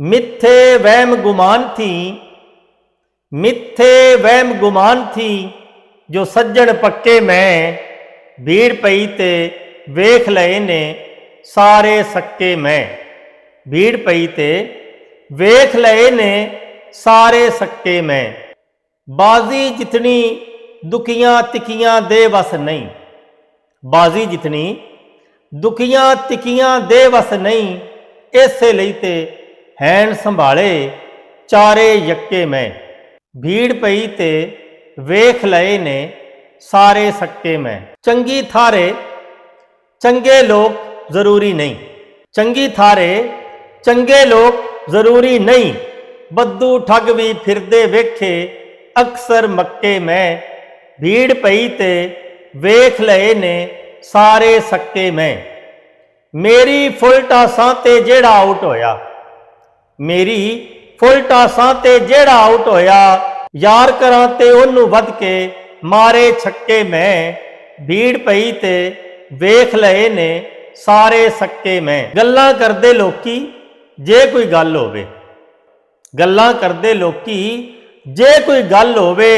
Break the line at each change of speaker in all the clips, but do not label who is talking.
मिथ्ये वहम गुमान थी, मिथ्ये वहम गुमान थी, जो सज्जन पक्के मैं, भीड़ पई ते वेख लए ने सारे सक्के मैं। भीड़ पई ते वेख लए ने सारे सक्के मैं। बाजी जितनी दुखियां तिखियां दे वस नहीं, बाजी जितनी दुखियां तिखियां दे वस नहीं, इसे लई ते हैन संभाले चारे यक्के मैं। भीड़ पई ते वेख लए ने सारे सक्के मैं। चंगी थारे चंगे लोग जरूरी नहीं, चंगी थारे चंगे लोग जरूरी नहीं, बद्दू ठग भी फिरदे वेखे अक्सर मक्के मैं। भीड़ पई ते वेख लए ने सारे सक्के मैं। मेरी फुल टासां ते जेड़ा आउट होया, मेरी फुल टासां ते जेड़ा आउट होया, यार करां ते ओनू वध के मारे छक्के मैं। भीड़ पई ते वेख लए ने सारे सक्के मैं। गल्लां करदे लोकी जे कोई गल होवे, गल्लां करदे लोकी जे कोई गल होवे,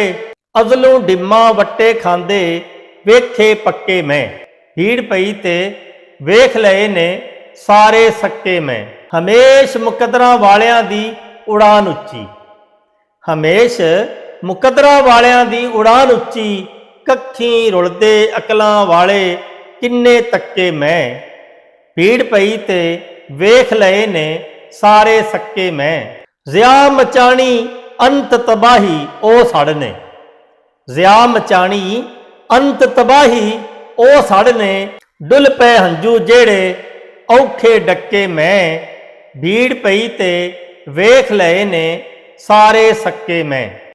अजलों डिम्मा वट्टे खांदे वेखे पक्के मैं। भीड़ पई ते वेख लए ने सारे सक्के मैं। हमेश मुकदरा वालियां दी उड़ान उच्ची, हमेश मुकदरा वालियां दी उड़ान उच्ची, कखी रुलदे अकलां वाले किन्ने तक्के मैं। भीड़ पई ते वेख लए ने सारे सक्के मैं। ज़िया मचाणी अंत तबाही ओ साड़ने, ज़िया मचाणी अंत तबाही ओ साड़ने, डुल पे हंजू जेड़े औखे डक्के मैं। भीड़ पई ते वेख लए ने सारे सक्के मैं।